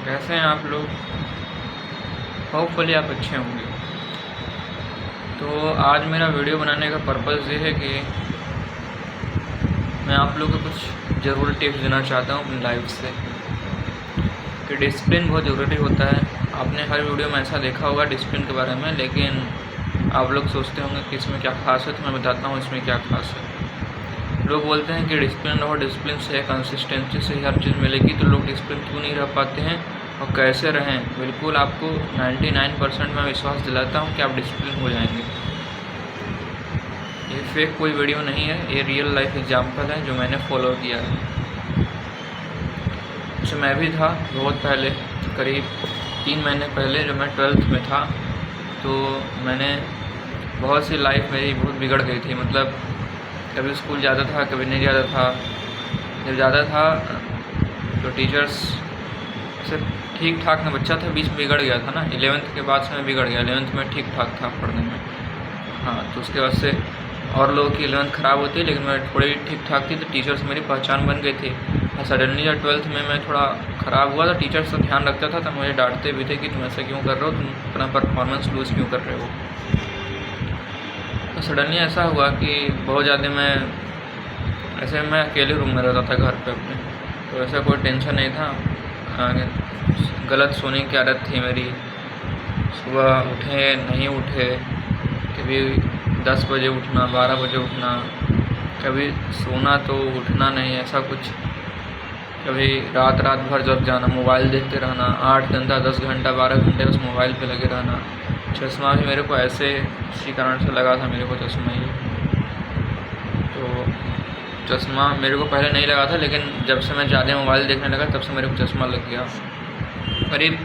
कैसे हैं आप लोग? होपफुली आप अच्छे होंगे। तो आज मेरा वीडियो बनाने का पर्पज़ ये है कि मैं आप लोगों को कुछ ज़रूरी टिप्स देना चाहता हूँ अपनी लाइफ से कि डिसिप्लिन बहुत ज़रूरी होता है। आपने हर वीडियो में ऐसा देखा होगा डिसिप्लिन के बारे में, लेकिन आप लोग सोचते होंगे कि इसमें क्या खास है, तो मैं बताता हूँ इसमें क्या खास है। लोग बोलते हैं कि डिसिप्लिन रहो, डिसिप्लिन से कंसिस्टेंसी से हर चीज़ मिलेगी, तो लोग डिसिप्लिन क्यों नहीं रह पाते हैं और कैसे रहें। बिल्कुल आपको 99% मैं विश्वास दिलाता हूँ कि आप डिसिप्लिन हो जाएंगे। ये फेक कोई वीडियो नहीं है, ये रियल लाइफ एग्जाम्पल है जो मैंने फॉलो किया है। जैसे मैं भी था बहुत पहले, करीब 3 महीने पहले जब मैं 12th में था, तो मैंने बहुत सी लाइफ मेरी बहुत बिगड़ गई थी। मतलब कभी स्कूल जाता था, कभी नहीं जाता था। जब जाता था तो टीचर्स से ठीक ठाक मैं बच्चा था, बीच में बिगड़ गया था ना। 11th के बाद से मैं बिगड़ गया। 11th में ठीक ठाक था पढ़ने में, हाँ। तो उसके बाद से और लोगों की 11th ख़राब होती है, लेकिन मैं थोड़ी ठीक ठाक थी, तो टीचर्स मेरी पहचान बन गई थी। और सडनली जब 12th में मैं थोड़ा ख़राब हुआ, तो टीचर्स तो ध्यान रखता था, तो मुझे डांटते भी थे कि तुम ऐसा क्यों कर रहे हो, तुम अपना परफॉर्मेंस लूज़ क्यों कर रहे हो। तो सडनली ऐसा हुआ कि बहुत ज़्यादा मैं अकेले रूम में रहता था घर पे अपने, तो ऐसा कोई टेंशन नहीं था। गलत सोने की आदत थी मेरी, सुबह उठे नहीं उठे, कभी 10 बजे उठना, 12 बजे उठना, कभी सोना तो उठना नहीं, ऐसा कुछ। कभी रात भर जग जाना, मोबाइल देखते रहना, 8 घंटा 10 घंटा 12 घंटे बस मोबाइल पे लगे रहना। चश्मा भी मेरे को ऐसे इसी कारण से लगा था, मेरे को चश्मा ही। तो चश्मा मेरे को पहले नहीं लगा था, लेकिन जब से मैं ज़्यादा मोबाइल देखने लगा तब से मेरे को चश्मा लग गया। करीब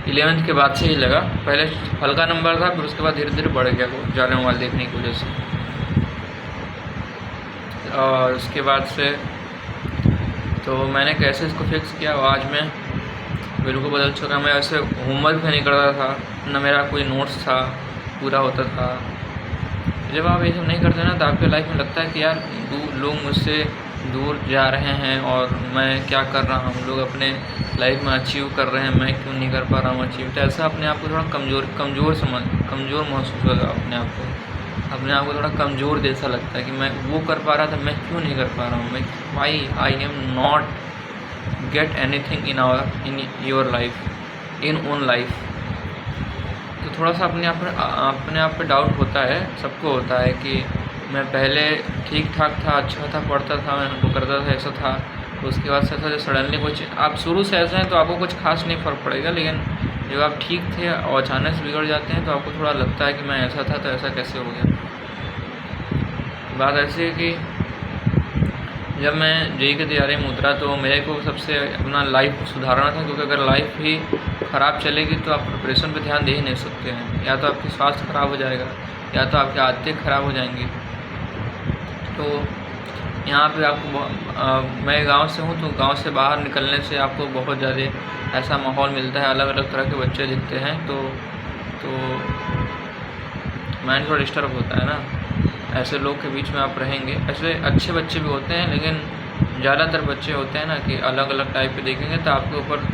11th के बाद से ही लगा। पहले हल्का नंबर था, फिर उसके बाद धीरे धीरे बढ़ गया वो ज़्यादा मोबाइल देखने की वजह से। और उसके बाद से तो मैंने कैसे इसको फिक्स किया, आज मैं बिल्कुल बदल चुका। मैं ऐसे होमवर्क भी नहीं करता था, न मेरा कोई नोट्स था पूरा होता था। जब आप ये सब नहीं करते ना, तो आपके लाइफ में लगता है कि यार लोग मुझसे दूर जा रहे हैं और मैं क्या कर रहा हूँ, लोग अपने लाइफ में अचीव कर रहे हैं, मैं क्यों नहीं कर पा रहा हूँ अचीव। तो ऐसा अपने आप को थोड़ा कमज़ोर महसूस होगा। अपने आप को थोड़ा कमज़ोर जैसा लगता है कि मैं वो कर पा रहा था, मैं क्यों नहीं कर पा रहा हूँ। मैं why I am not get anything in your life, in own life. तो थोड़ा सा अपने आप पे डाउट होता है, सबको होता है कि मैं पहले ठीक ठाक था, अच्छा था, पढ़ता था, मैं वो करता था, ऐसा था। तो उसके बाद से ऐसा सडनली कुछ, आप शुरू से ऐसे हैं तो आपको कुछ खास नहीं फ़र्क पड़ेगा, लेकिन जब आप ठीक थे और अचानक से बिगड़ जाते हैं तो आपको थोड़ा लगता है कि मैं ऐसा था तो ऐसा कैसे हो गया। बात ऐसी है कि जब मैं जेईई की तैयारी में उतरा, तो मेरे को सबसे अपना लाइफ को सुधारना था, क्योंकि अगर लाइफ ही ख़राब चलेगी तो आप प्रिपरेशन पे ध्यान दे ही नहीं सकते हैं। या तो आपकी स्वास्थ्य ख़राब हो जाएगा, या तो आपकी आदतें ख़राब हो जाएंगी। तो यहाँ पे आपको मैं गांव से हूँ, तो गांव से बाहर निकलने से आपको बहुत ज़्यादा ऐसा माहौल मिलता है, अलग अलग तरह के बच्चे दिखते हैं, तो माइंड थोड़ा डिस्टर्ब होता है ना। ऐसे लोग के बीच में आप रहेंगे। ऐसे अच्छे बच्चे भी होते हैं, लेकिन ज़्यादातर बच्चे होते हैं ना कि अलग अलग टाइप के देखेंगे तो आपके ऊपर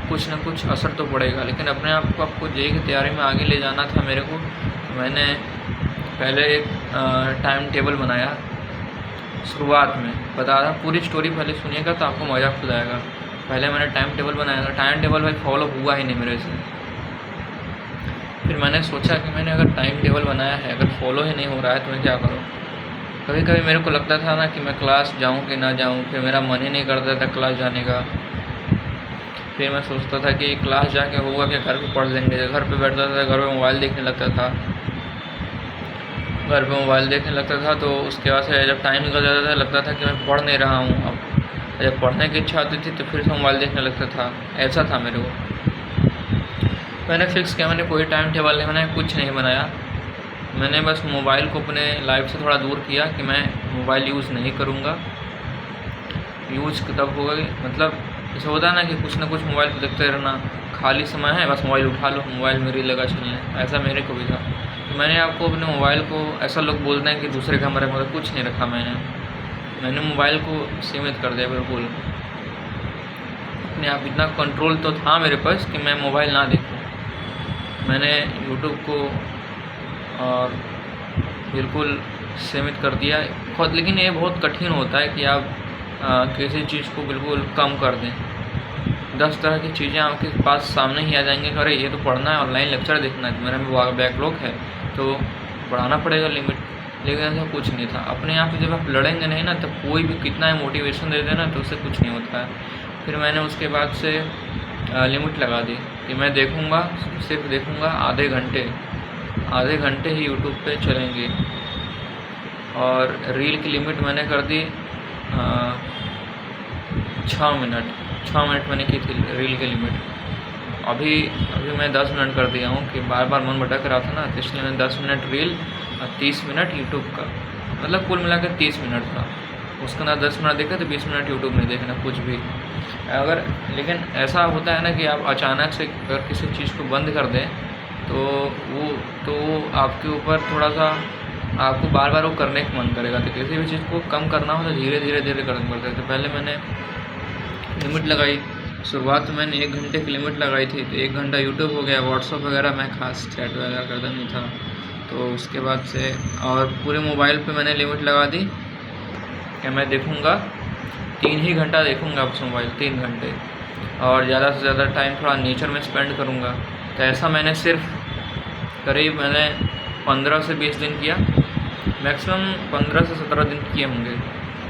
कुछ ना कुछ असर तो पड़ेगा। लेकिन अपने आप को आपको जेईई की तैयारी में आगे ले जाना था मेरे को, तो मैंने पहले एक टाइम टेबल बनाया। शुरुआत में बता रहा, पूरी स्टोरी पहले सुनिएगा तो आपको मज़ा खुद आएगा। पहले मैंने टाइम टेबल बनाया था, टाइम टेबल भाई फॉलो हुआ ही नहीं मेरे से। फिर मैंने सोचा कि मैंने अगर टाइम टेबल बनाया है, अगर फॉलो ही नहीं हो रहा है तो मैं क्या करूँ। कभी कभी मेरे को लगता था ना कि मैं क्लास जाऊँ कि ना जाऊँ, फिर मेरा मन ही नहीं करता था क्लास जाने का। फिर मैं सोचता था कि क्लास जाके होगा कि घर पे पढ़ लेंगे। घर पे बैठता था, घर पे मोबाइल देखने लगता था। तो उसके बाद से जब टाइम निकल जाता था, लगता था कि मैं पढ़ नहीं रहा हूँ। अब जब पढ़ने की इच्छा होती थी तो फिर से मोबाइल देखने लगता था। ऐसा था मेरे को। मैंने फिक्स किया, मैंने कोई टाइम टेबल नहीं बनाया, कुछ नहीं बनाया। मैंने बस मोबाइल को अपने लाइफ से थोड़ा दूर किया कि मैं मोबाइल यूज़ नहीं करूँगा। यूज़ तब होगा कि मतलब जैसे होता है ना कि कुछ ना कुछ मोबाइल को देखते रहना, खाली समय है बस मोबाइल उठा लो, मोबाइल में रील लगा चलने। ऐसा मेरे को भी था। तो मैंने आपको अपने मोबाइल को, ऐसा लोग बोलते हैं कि दूसरे कमरे में, कुछ नहीं रखा मैंने मोबाइल को सीमित कर दिया बिल्कुल। अपने आप, इतना कंट्रोल तो था मेरे पास कि मैं मोबाइल ना देखूं। मैंने यूट्यूब को और बिल्कुल सीमित कर दिया बहुत। लेकिन ये बहुत कठिन होता है कि आप किसी चीज़ को बिल्कुल कम कर दें। 10 तरह की चीज़ें आपके पास सामने ही आ जाएंगे, अरे ये तो पढ़ना है, ऑनलाइन लेक्चर देखना है, मेरा बैकलॉग है तो बढ़ाना पड़ेगा लिमिट। लेकिन ऐसा कुछ नहीं था। अपने आप से जब आप लड़ेंगे नहीं ना, तब कोई भी कितना ही मोटिवेशन दे देना तो उससे कुछ नहीं होता है। फिर मैंने उसके बाद से लिमिट लगा दी कि मैं देखूँगा, सिर्फ देखूँगा आधे घंटे ही यूट्यूब पे चलेंगे। और रील की लिमिट मैंने कर दी 6 मिनट मैंने की थी रील की लिमिट। अभी मैं 10 मिनट कर दिया हूँ कि बार बार मन भटक रहा था ना, तो इसलिए मैं 10 मिनट रील और 30 मिनट यूट्यूब का, मतलब कुल मिलाकर 30 मिनट था। उसके अंदर 10 मिनट देखा तो 20 मिनट यूट्यूब नहीं देखना कुछ भी। लेकिन ऐसा होता है ना कि आप अचानक से अगर किसी चीज़ को बंद कर दें तो वो आपके ऊपर थोड़ा सा, आपको बार बार वो करने का मन करेगा। तो किसी भी चीज़ को कम करना हो तो धीरे करना पड़ता है। तो पहले मैंने लिमिट लगाई, शुरुआत में मैंने 1 घंटे की लिमिट लगाई थी, तो 1 घंटा यूट्यूब हो गया। व्हाट्सअप वगैरह मैं खास चैट वगैरह करता नहीं था। तो उसके बाद से और पूरे मोबाइल पे मैंने लिमिट लगा दी कि मैं देखूँगा 3 ही घंटा देखूँगा बस मोबाइल, 3 घंटे, और ज़्यादा से ज़्यादा टाइम थोड़ा नेचर में स्पेंड करूँगा। तो ऐसा मैंने सिर्फ करीब 15 से 20 दिन किया, मैक्सिमम 15 से 17 दिन किए होंगे।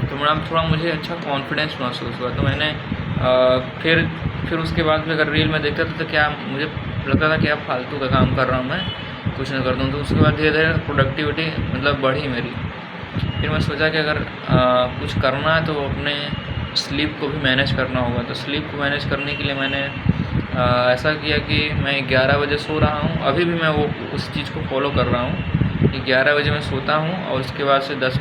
तो थोड़ा मुझे अच्छा कॉन्फिडेंस महसूस हुआ। तो मैंने फिर उसके बाद भी अगर रील में देखता था तो क्या मुझे लगता था कि अब फालतू का काम कर रहा हूँ, मैं कुछ नहीं करता हूँ। तो उसके बाद धीरे धीरे प्रोडक्टिविटी मतलब बढ़ी मेरी। फिर मैं सोचा कि अगर कुछ करना है तो अपने स्लीप को भी मैनेज करना होगा। तो स्लीप को मैनेज करने के लिए मैंने ऐसा किया कि मैं 11 बजे सो रहा हूँ। अभी भी मैं उस चीज़ को फॉलो कर रहा हूँ कि 11 बजे मैं सोता हूँ, और उसके बाद से 10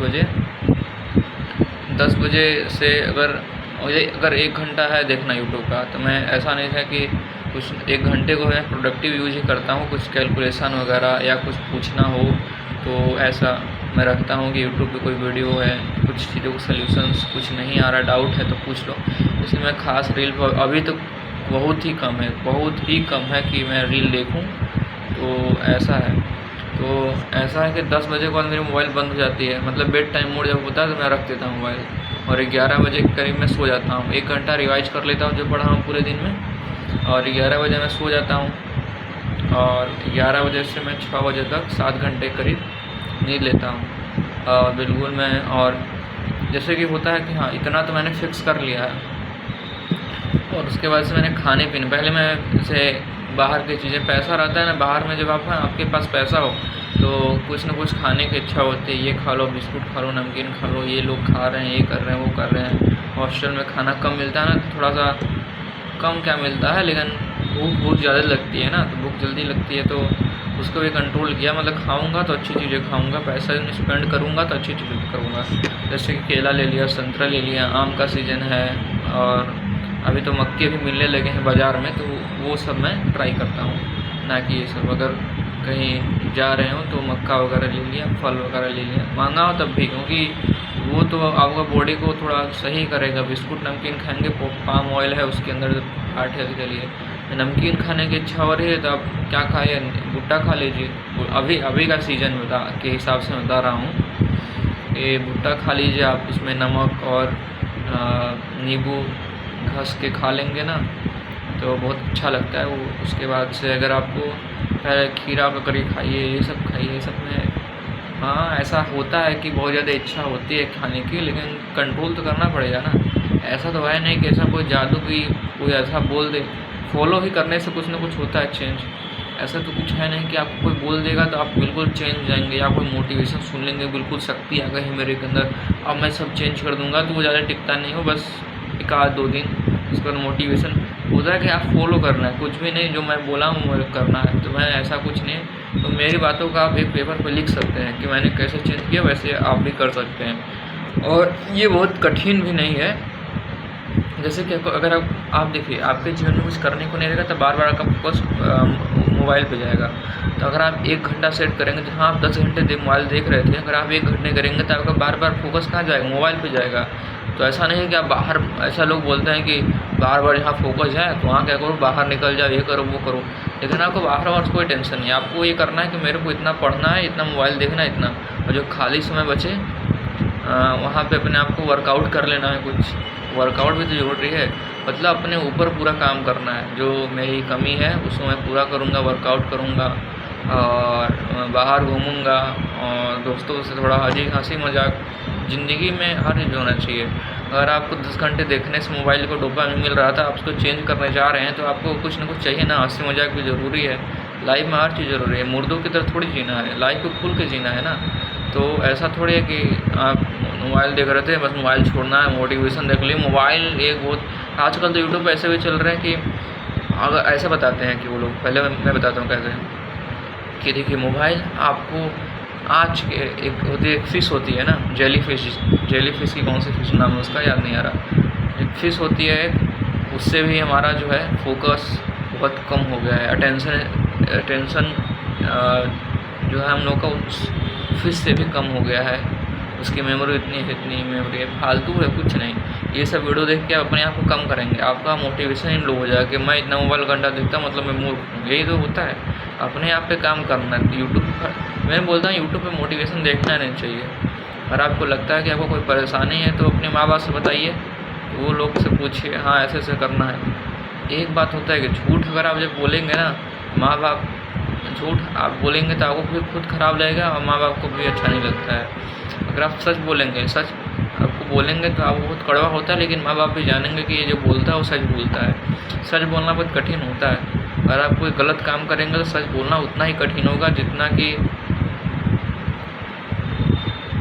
बजे से अगर 1 घंटा है देखना यूट्यूब का, तो मैं ऐसा नहीं था कि कुछ 1 घंटे को मैं प्रोडक्टिव यूज ही करता हूँ, कुछ कैलकुलेशन वगैरह या कुछ पूछना हो तो ऐसा मैं रखता हूँ कि यूट्यूब पे कोई वीडियो है, कुछ चीज़ों को सल्यूशंस कुछ नहीं आ रहा, डाउट है तो पूछ लो। इसलिए मैं खास रील पर अभी तो बहुत ही कम है कि मैं रील देखूँ। तो ऐसा है कि 10 बजे के बाद मेरी मोबाइल बंद हो जाती है, मतलब बेड टाइम मोड जब होता है तो मैं रख देता हूँ मोबाइल, और 11 बजे के करीब मैं सो जाता हूँ। 1 घंटा रिवाइज कर लेता हूँ जो पढ़ा हूँ पूरे दिन में, और 11 बजे मैं सो जाता हूँ। और 11 बजे से मैं 6 बजे तक 7 घंटे करीब नींद लेता हूँ। और बिल्कुल मैं, और जैसे कि होता है कि हाँ इतना तो मैंने फिक्स कर लिया है। और उसके बाद से मैंने खाने पीने, पहले मैं जैसे बाहर की चीज़ें, पैसा रहता है ना बाहर में, जब आपके पास पैसा हो तो कुछ ना कुछ खाने की इच्छा होती है, ये खा लो, बिस्कुट खा लो, नमकीन खा लो, ये लोग खा रहे हैं, ये कर रहे हैं, वो कर रहे हैं। हॉस्टल में खाना कम मिलता है ना, तो थोड़ा सा कम क्या मिलता है, लेकिन भूख बहुत ज़्यादा लगती है ना, तो भूख जल्दी लगती है। तो उसको भी कंट्रोल किया, मतलब खाऊंगा तो अच्छी चीज़ें खाऊंगा, पैसा स्पेंड करूंगा तो अच्छी चीज़ें करूंगा। जैसे कि केला ले लिया, संतरा ले लिया, आम का सीज़न है, और अभी तो मक्के भी मिलने लगे हैं बाज़ार में, तो वो सब मैं ट्राई करता हूँ। ना कि ये सब, अगर कहीं जा रहे हो तो मक्का वगैरह ले लिया, फल वगैरह ले लिया, महंगा हो तब भी, क्योंकि वो तो आपका बॉडी को थोड़ा सही करेगा। बिस्कुट नमकीन खाएंगे, पाम ऑयल है उसके अंदर, हार्ट हेल्थ के लिए। नमकीन खाने की इच्छा हो रही है तो आप क्या खाइए, भुट्टा खा लीजिए। अभी का सीज़न के हिसाब से बता रहा हूँ, ये भुट्टा खा लीजिए आप, उसमें नमक और नींबू घस के खा लेंगे ना तो बहुत अच्छा लगता है वो। उसके बाद से अगर आपको खीरा ककड़ी खाइए, ये सब खाइए। ये सब में हाँ ऐसा होता है कि बहुत ज़्यादा इच्छा होती है खाने की, लेकिन कंट्रोल तो करना पड़ेगा ना। ऐसा तो है नहीं कि ऐसा कोई जादू की कोई ऐसा बोल दे, फॉलो ही करने से कुछ ना कुछ होता है चेंज। ऐसा तो कुछ है नहीं कि आपको कोई बोल देगा तो आप बिल्कुल चेंज हो जाएंगे, या कोई मोटिवेशन सुन लेंगे, बिल्कुल शक्ति आ गई है मेरे के अंदर, अब मैं सब चेंज कर दूंगा, तो वो ज़्यादा टिकता नहीं हो, बस 1-2 दिन उसके बाद मोटिवेशन होता है कि आप फॉलो करना है, कुछ भी नहीं जो मैं बोला हूँ वो करना है। तो मैं ऐसा कुछ नहीं, तो मेरी बातों का आप एक पेपर पर लिख सकते हैं कि मैंने कैसे चेंज किया, वैसे आप भी कर सकते हैं। और ये बहुत कठिन भी नहीं है। जैसे कि अगर आप देखिए, आपके जीवन में कुछ करने को नहीं रहेगा तो बार बार आपका फोकस मोबाइल पे जाएगा। तो अगर आप 1 घंटा सेट करेंगे, तो हाँ आप 10 घंटे मोबाइल देख रहे थे, अगर आप 1 घंटे करेंगे तो आपका बार बार फोकस कहाँ जाएगा, मोबाइल पे जाएगा। तो ऐसा नहीं है कि आप बाहर, ऐसा लोग बोलते हैं कि बार बार जहाँ फोकस है तो वहाँ क्या करो, बाहर निकल जाओ, ये करो वो करो। लेकिन आपको बाहर बाहर कोई टेंशन नहीं, आपको ये करना है कि मेरे को इतना पढ़ना है, इतना मोबाइल देखना है, इतना, और जो खाली समय बचे वहाँ पे अपने आप को वर्कआउट कर लेना है। कुछ वर्कआउट भी तो ज़रूरी है, मतलब अपने ऊपर पूरा काम करना है। जो मेरी कमी है उसको मैं पूरा करूँगा, वर्कआउट करूँगा और बाहर घूमूँगा और दोस्तों से थोड़ा हंसी मजाक। ज़िंदगी में हर चीज़ होना चाहिए। अगर आपको 10 घंटे देखने से मोबाइल को डोपामिन मिल रहा था, आप उसको चेंज करने जा रहे हैं, तो आपको कुछ ना कुछ चाहिए ना। हंसी मजाक भी ज़रूरी है, लाइफ में हर चीज़ ज़रूरी है। मुर्दों की तरह थोड़ी जीना है, लाइफ को खुल के जीना है ना। तो ऐसा थोड़ी है कि आप मोबाइल देख रहे थे, बस मोबाइल छोड़ना है, मोटिवेशन देख ली। मोबाइल एक बहुत, आजकल तो यूट्यूब पे ऐसे भी चल रहे हैं कि अगर ऐसे बताते हैं कि वो लोग, पहले मैं बताता हूँ कैसे, कि देखिए मोबाइल आपको आज के एक होती है, एक फ़िश होती है ना, जेली फ़िश की कौन सी फ़िश नाम है उसका याद नहीं आ रहा, एक फ़िश होती है, उससे भी हमारा जो है फोकस बहुत कम हो गया है। अटेंशन जो है हम लोग का उस फ़िश से भी कम हो गया है। उसकी मेमोरी इतनी मेमोरी है, फालतू है, कुछ नहीं। ये सब वीडियो देख के अपने आप को कम करेंगे, आपका मोटिवेशन ही लो हो जाएगा कि मैं इतना मोबाइल घंटा देखता मतलब मैं मूर्ख हूँ। यही तो होता है, अपने आप पे काम करना है। यूट्यूब पर मैं बोलता हूँ, यूट्यूब पे मोटिवेशन देखना नहीं चाहिए। अगर आपको लगता है कि आपको कोई परेशानी है तो अपने माँ बाप से बताइए, वो लोग से पूछिए, हाँ ऐसे ऐसे करना है। एक बात होता है कि झूठ अगर आप जब बोलेंगे ना, माँ बाप, झूठ आप बोलेंगे तो आपको भी खुद ख़राब लगेगा और माँ बाप को भी अच्छा नहीं लगता है। अगर आप सच बोलेंगे, सच आपको बोलेंगे तो आपको बहुत कड़वा होता है, लेकिन माँ बाप भी जानेंगे कि ये जो बोलता है वो सच बोलता है। सच बोलना बहुत कठिन होता है। अगर आप कोई गलत काम करेंगे तो सच बोलना उतना ही कठिन होगा जितना कि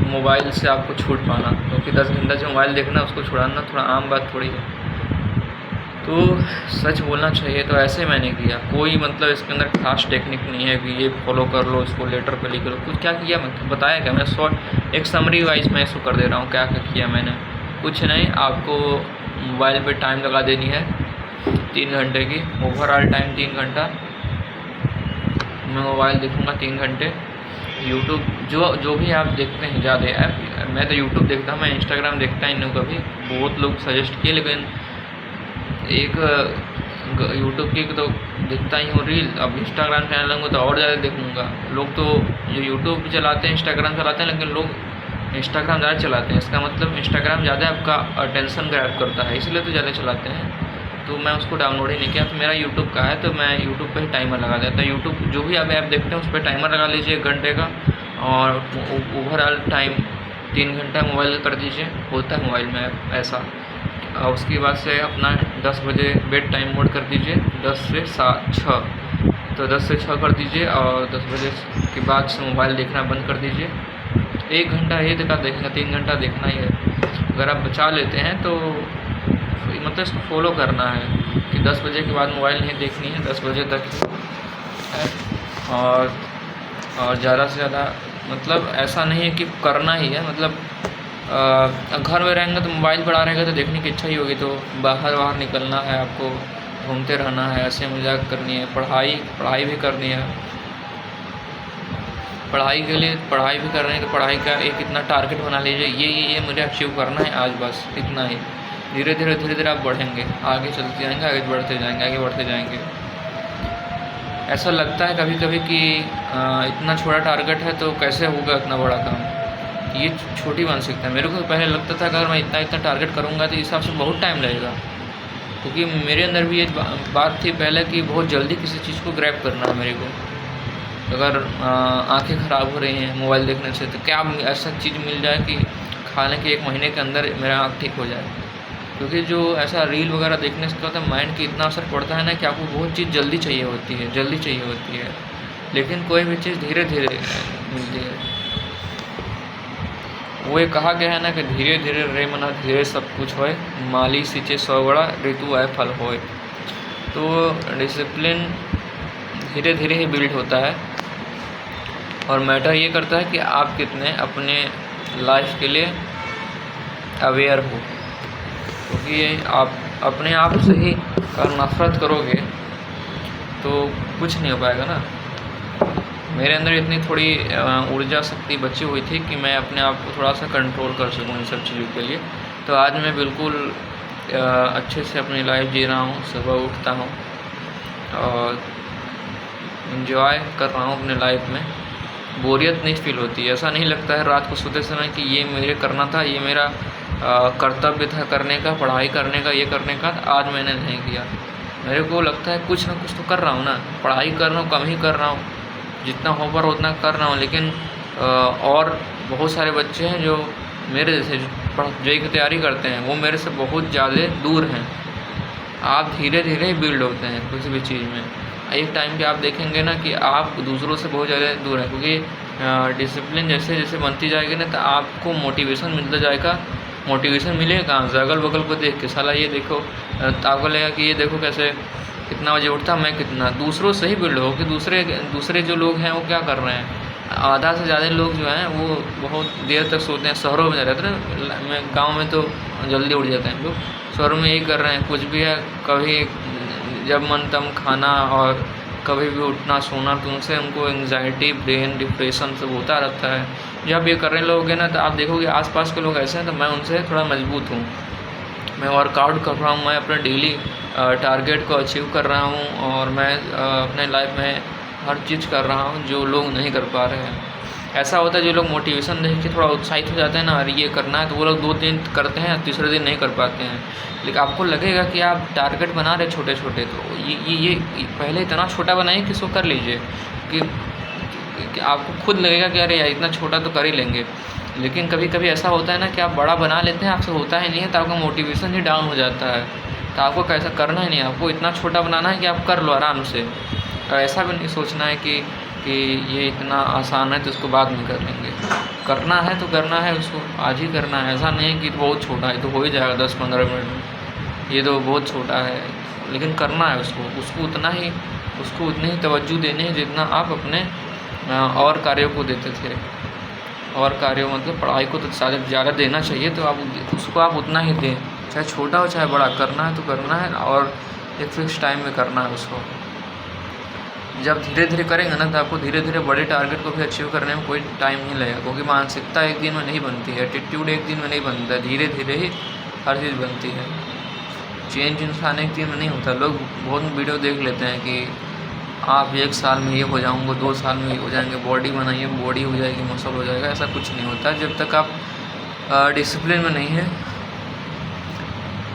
मोबाइल से आपको छूट पाना। क्योंकि 10 घंटा जो मोबाइल देखना उसको छुड़ाना थोड़ा आम बात थोड़ी है। तो सच बोलना चाहिए। तो ऐसे मैंने किया, कोई मतलब इसके अंदर खास टेक्निक नहीं है कि ये फॉलो कर लो, इसको लेटर पे लिख लो। कुछ क्या किया मैं बताया क्या, मैं शॉर्ट एक समरी वाइज मैं इसको कर दे रहा हूँ। क्या क्या किया मैंने, कुछ नहीं। आपको मोबाइल पे टाइम लगा देनी है 3 घंटे की, ओवरऑल टाइम 3 घंटा। मैं मोबाइल देखूँगा 3 घंटे। यूट्यूब जो भी आप देखते हैं ज़्यादा ऐप, मैं तो यूट्यूब देखता हूँ, मैं इंस्टाग्राम देखता ही नहीं हूँ कभी। बहुत लोग सजेस्ट किए, लेकिन एक यूट्यूब की तो देखता ही हूँ रील। अब इंस्टाग्राम चैनल लूँगा तो और ज़्यादा देखूँगा। लोग तो जो यूट्यूब भी चलाते हैं इंस्टाग्राम चलाते हैं, लेकिन लोग इंस्टाग्राम ज़्यादा चलाते हैं। इसका मतलब इंस्टाग्राम ज़्यादा आपका अटेंशन ग्रैब करता है, इसलिए तो ज़्यादा चलाते हैं। तो मैं उसको डाउनलोड ही नहीं किया। तो मेरा यूट्यूब का है, तो मैं यूट्यूब पर ही टाइमर लगा देता हूँ। यूट्यूब जो भी आप ऐप देखते हैं उस पर टाइमर लगा लीजिए 1 घंटे का, और ओवरऑल टाइम 3 घंटा मोबाइल कर दीजिए। होता है मोबाइल में ऐसा। और उसके बाद से अपना 10 बजे बेड टाइम मोड कर दीजिए, 10 से 6। तो 10 से 6 कर दीजिए, और 10 बजे के बाद से मोबाइल देखना बंद कर दीजिए। 1 घंटा ही देखना, 3 घंटा देखना ही है। अगर आप बचा लेते हैं तो मतलब इसको फॉलो करना है कि 10 बजे के बाद मोबाइल नहीं देखनी है, 10 बजे तक है। और ज़्यादा से ज़्यादा मतलब ऐसा नहीं है कि करना ही है, मतलब घर में रहेंगे तो मोबाइल पड़ा रहेगा तो देखने की इच्छा ही होगी। तो बाहर निकलना है आपको, घूमते रहना है, ऐसे मजाक करनी है, पढ़ाई भी करनी है। पढ़ाई के लिए पढ़ाई भी कर रहे हैं तो पढ़ाई का एक इतना टारगेट बना लीजिए, ये मुझे अचीव करना है आज, बस इतना ही। धीरे धीरे आप बढ़ेंगे, आगे चलते जाएंगे, आगे बढ़ते जाएंगे। ऐसा लगता है कभी कभी कि इतना छोटा टारगेट है तो कैसे होगा इतना बड़ा काम। ये छोटी मानसिकता है। मेरे को पहले लगता था कि अगर मैं इतना टारगेट करूँगा तो इस हिसाब से बहुत टाइम लगेगा, क्योंकि मेरे अंदर भी एक बात थी पहले कि बहुत जल्दी किसी चीज़ को ग्रैब करना है मेरे को। अगर आंखें ख़राब हो रही हैं मोबाइल देखने से, तो क्या ऐसा चीज़ मिल जाए कि खाने के 1 महीने के अंदर मेरा आँख ठीक हो जाए। क्योंकि जो ऐसा रील वगैरह देखने से क्या होता है, माइंड की इतना असर पड़ता है ना कि आपको बहुत चीज़ जल्दी चाहिए होती है। लेकिन कोई भी चीज़ धीरे धीरे मिलती है। वो ये कहा गया है ना कि धीरे धीरे रे मना धीरे सब कुछ होए, माली सींचे 100 बड़ा ऋतु आए फल होए। तो डिसिप्लिन धीरे धीरे ही बिल्ड होता है, और मैटर ये करता है कि आप कितने अपने लाइफ के लिए अवेयर हो। क्योंकि आप अपने आप से ही अगर नफरत करोगे तो कुछ नहीं हो पाएगा ना। मेरे अंदर इतनी थोड़ी ऊर्जा शक्ति बची हुई थी कि मैं अपने आप को थोड़ा सा कंट्रोल कर सकूँ इन सब चीज़ों के लिए। तो आज मैं बिल्कुल अच्छे से अपनी लाइफ जी रहा हूँ। सुबह उठता हूँ और एंजॉय कर रहा हूँ अपने लाइफ में। बोरियत नहीं फील होती है, ऐसा नहीं लगता है रात को सोते समय कि ये मुझे करना था, ये मेरा कर्तव्य था करने का, पढ़ाई करने का, ये करने का, आज मैंने नहीं किया। मेरे को लगता है कुछ ना कुछ तो कर रहा हूँ ना, पढ़ाई कर रहा हूँ, कम ही कर रहा हूँ, जितना हो पर उतना कर रहा हूँ। लेकिन और बहुत सारे बच्चे हैं जो मेरे जैसे जेईई की तैयारी करते हैं, वो मेरे से बहुत ज़्यादा दूर हैं। आप धीरे धीरे ही बिल्ड होते हैं किसी भी चीज़ में। एक टाइम पे आप देखेंगे ना कि आप दूसरों से बहुत ज़्यादा दूर हैं, क्योंकि डिसिप्लिन जैसे जैसे बनती जाएगी ना, तो आपको मोटिवेशन मिलता जाएगा। मोटिवेशन मिलेगा कहाँ से? अगल बगल को देख के, साला ये देखो, तो आपको लगेगा कि ये देखो कैसे कितना बजे उठता, मैं कितना। दूसरों से ही बिल्ड हो कि दूसरे जो लोग हैं वो क्या कर रहे हैं। आधा से ज़्यादा लोग जो हैं वो बहुत देर तक सोते हैं। शहरों में रहते हैं, गाँव में तो जल्दी उठ जाते हैं लोग। शहरों में यही कर रहे हैं, कुछ भी है, कभी जब मन तब खाना और कभी भी उठना सोना, तो उनसे उनको एंग्जाइटी, ब्रेन डिप्रेशन सब होता रहता है। जब ये करने लगोगे ना, तो आप देखोगे आसपास के लोग ऐसे हैं, तो मैं उनसे थोड़ा मजबूत हूँ। मैं वर्कआउट कर रहा हूँ, मैं अपने डेली टारगेट को अचीव कर रहा हूँ, और मैं अपने लाइफ में हर चीज़ कर रहा हूँ जो लोग नहीं कर पा रहे हैं। ऐसा होता है जो लोग मोटिवेशन देख के थोड़ा उत्साहित हो जाते हैं ना, अरे ये करना है, तो वो लोग 2 दिन करते हैं, तीसरे दिन नहीं कर पाते हैं। लेकिन आपको लगेगा कि आप टारगेट बना रहे छोटे छोटे, तो ये पहले इतना छोटा बनाइए कि इसको कर लीजिए, कि आपको खुद लगेगा कि अरे यार इतना छोटा तो कर ही लेंगे। लेकिन कभी कभी ऐसा होता है ना कि आप बड़ा बना लेते हैं, आपसे होता ही नहीं है, तो आपका मोटिवेशन ही डाउन हो जाता है। तो आपको कैसा करना ही नहीं, आपको इतना छोटा बनाना है कि आप कर लो आराम से। और ऐसा भी नहीं सोचना है कि ये इतना आसान है तो इसको बाद में कर लेंगे। करना है तो करना है, उसको आज ही करना है। ऐसा नहीं है कि बहुत छोटा है तो हो ही जाएगा 10-15 मिनट में, ये तो बहुत छोटा है। लेकिन करना है उसको उतनी ही तवज्जो देनी है जितना आप अपने और कार्यों को देते थे। और कार्यों मतलब पढ़ाई को तो ज़्यादा देना चाहिए, तो आप उसको आप उतना ही दें, चाहे छोटा हो चाहे बड़ा। करना है तो करना है, और एक फिक्स टाइम में करना है उसको। जब धीरे धीरे करेंगे ना, तो आपको धीरे धीरे बड़े टारगेट को भी अचीव करने में कोई टाइम नहीं लगेगा, क्योंकि मानसिकता एक दिन में नहीं बनती है, एटीट्यूड एक दिन में नहीं बनता है, धीरे धीरे ही हर चीज़ बनती है। चेंज इंसान एक दिन में नहीं होता। लोग बहुत वीडियो देख लेते हैं कि आप 1 साल में ये हो जाऊँगा, 2 साल में ये हो जाएंगे, बॉडी बनाइए, बॉडी हो जाएगी, मसल हो जाएगा। ऐसा कुछ नहीं होता। जब तक आप डिसिप्लिन में नहीं है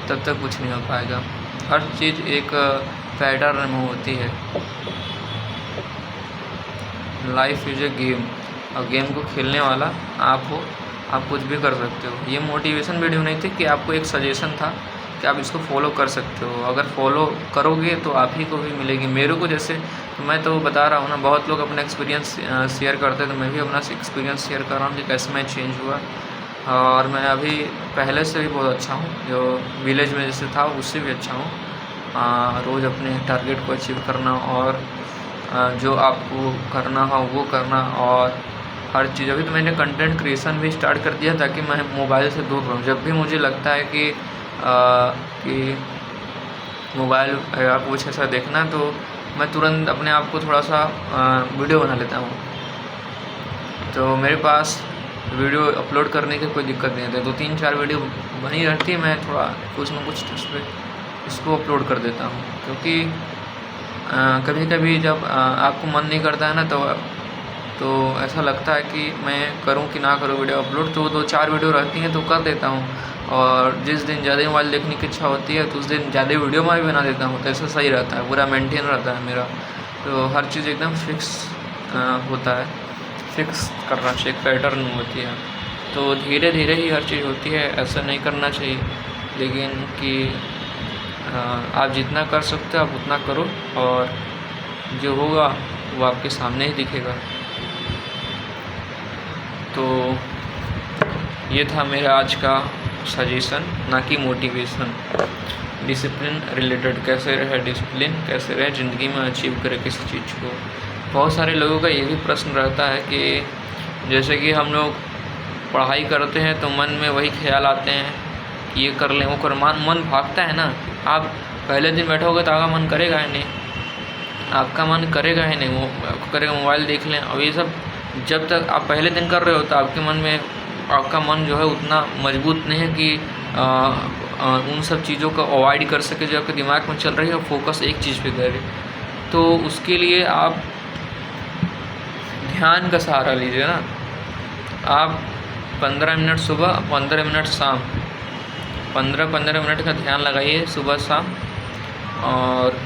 तब तक कुछ नहीं हो पाएगा। हर चीज़ एक पैटर्न में होती है। लाइफ इज़ ए गेम, और गेम को खेलने वाला आप हो, आप कुछ भी कर सकते हो। ये मोटिवेशन वीडियो नहीं थी, कि आपको एक सजेशन था कि आप इसको फॉलो कर सकते हो। अगर फॉलो करोगे तो आप ही को भी मिलेगी। मेरे को जैसे, तो मैं तो बता रहा हूँ ना, बहुत लोग अपना एक्सपीरियंस शेयर करते हैं, तो मैं भी अपना एक्सपीरियंस शेयर कर रहा हूँ कि कैसे मैं चेंज हुआ। और मैं अभी पहले से भी बहुत अच्छा हूँ, जो विलेज में जैसे था उससे भी अच्छा हूँ। रोज़ अपने टारगेट को अचीव करना, और जो आपको करना हो वो करना, और हर चीज़। अभी तो मैंने कंटेंट क्रिएशन भी स्टार्ट कर दिया, ताकि मैं मोबाइल से दूर रहूँ। जब भी मुझे लगता है कि मोबाइल या कुछ ऐसा देखना, तो मैं तुरंत अपने आप को थोड़ा सा वीडियो बना लेता हूँ। तो मेरे पास वीडियो अपलोड करने की कोई दिक्कत नहीं होती। 2-3-4 वीडियो बनी रहती है, मैं थोड़ा कुछ ना कुछ उस पर उसको अपलोड कर देता हूँ। क्योंकि कभी कभी जब आपको मन नहीं करता है ना, तो ऐसा लगता है कि मैं करूं कि ना करूं वीडियो अपलोड, तो 2-4 वीडियो रहती हैं तो कर देता हूं। और जिस दिन ज़्यादा मोबाइल देखने की इच्छा होती है, तो उस दिन ज़्यादा वीडियो मैं भी बना देता हूं। तो ऐसा सही रहता है, पूरा मेंटेन रहता है मेरा। तो हर चीज़ एकदम फिक्स होता है, फिक्स करना चाहिए, एक पैटर्न होती है। तो धीरे धीरे ही हर चीज़ होती है, ऐसा नहीं करना चाहिए। लेकिन कि आप जितना कर सकते हो आप उतना करो, और जो होगा वो आपके सामने ही दिखेगा। तो ये था मेरा आज का सजेशन, ना कि मोटिवेशन। डिसिप्लिन रिलेटेड, कैसे रहे डिसिप्लिन, कैसे रहे ज़िंदगी में अचीव करें किसी चीज़ को। बहुत सारे लोगों का ये भी प्रश्न रहता है कि जैसे कि हम लोग पढ़ाई करते हैं तो मन में वही ख्याल आते हैं कि ये कर लें वो कर, मन भागता है ना। आप पहले दिन बैठोगे तो आपका मन करेगा ही नहीं, आपका मन करेगा ही नहीं, वो करेगा मोबाइल देख लें। और ये सब जब तक आप पहले दिन कर रहे हो, तो आपके मन में, आपका मन जो है उतना मजबूत नहीं है कि उन सब चीज़ों को अवॉइड कर सके जो आपके दिमाग में चल रही है और फोकस एक चीज़ पे करे। तो उसके लिए आप ध्यान का सहारा लीजिए ना। आप 15 मिनट सुबह, 15 मिनट शाम, 15-15 मिनट का ध्यान लगाइए सुबह शाम। और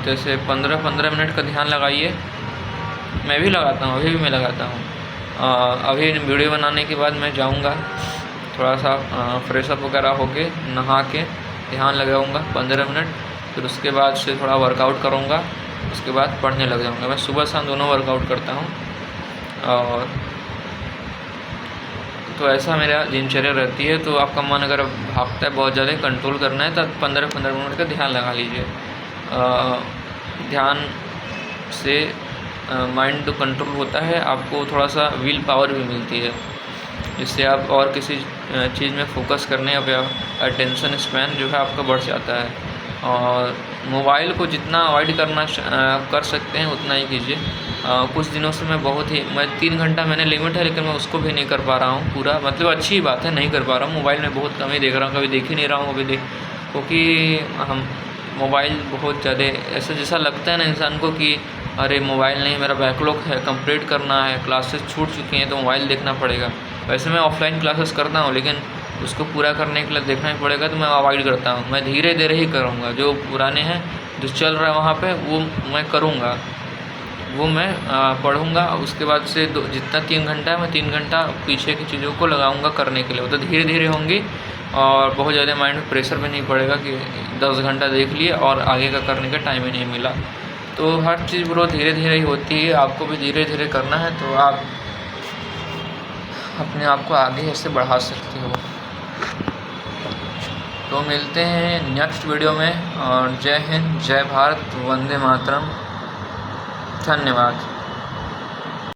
जैसे 15-15 मिनट का ध्यान लगाइए। मैं भी लगाता हूँ, अभी भी मैं लगाता हूँ। अभी वीडियो बनाने के बाद मैं जाऊँगा थोड़ा सा फ्रेश अप वगैरह होके, नहा के ध्यान लगाऊँगा 15 मिनट। फिर उसके बाद से थोड़ा वर्कआउट करूँगा, उसके बाद पढ़ने लग जाऊँगा। मैं सुबह शाम दोनों वर्कआउट करता हूँ। और तो ऐसा मेरा दिनचर्या रहती है। तो आपका मन अगर भागता है, बहुत ज़्यादा कंट्रोल करना है, तो 15-15 मिनट का ध्यान लगा लीजिए। ध्यान से माइंड तो कंट्रोल होता है, आपको थोड़ा सा विल पावर भी मिलती है, जिससे आप और किसी चीज़ में फोकस करने या अटेंशन स्पैन जो है आपका बढ़ जाता है। और मोबाइल को जितना अवॉइड करना कर सकते हैं उतना ही कीजिए। कुछ दिनों से मैं 3 घंटा मैंने लिमिट है, लेकिन मैं उसको भी नहीं कर पा रहा हूँ पूरा। मतलब अच्छी बात है, नहीं कर पा रहा हूँ। मोबाइल में बहुत कम ही देख रहा हूँ, कभी देख ही नहीं रहा हूँ क्योंकि हम मोबाइल बहुत ज़्यादा ऐसा जैसा लगता है ना इंसान को कि अरे मोबाइल नहीं, मेरा बैकलॉग है, कंप्लीट करना है, क्लासेस छूट चुकी हैं तो मोबाइल देखना पड़ेगा। वैसे मैं ऑफलाइन क्लासेस करता हूँ, लेकिन उसको पूरा करने के लिए देखना ही पड़ेगा, तो मैं अवॉइड करता हूँ। मैं धीरे धीरे ही करूँगा, जो पुराने हैं जो चल रहा है वहाँ पे वो मैं करूँगा, वो मैं पढ़ूँगा। उसके बाद से जितना 3 घंटा है, मैं 3 घंटा पीछे की चीज़ों को लगाऊँगा करने के लिए। वो तो धीरे धीरे होंगी और बहुत ज़्यादा माइंड में प्रेशर भी नहीं पड़ेगा कि 10 घंटा देख लिए और आगे का करने का टाइम ही नहीं मिला। तो हर चीज़ ब्रो धीरे धीरे ही होती है, आपको भी धीरे धीरे करना है, तो आप अपने आप को आगे ऐसे बढ़ा सकते हो। तो मिलते हैं नेक्स्ट वीडियो में। और जय हिंद, जय भारत, वंदे मातरम। धन्यवाद।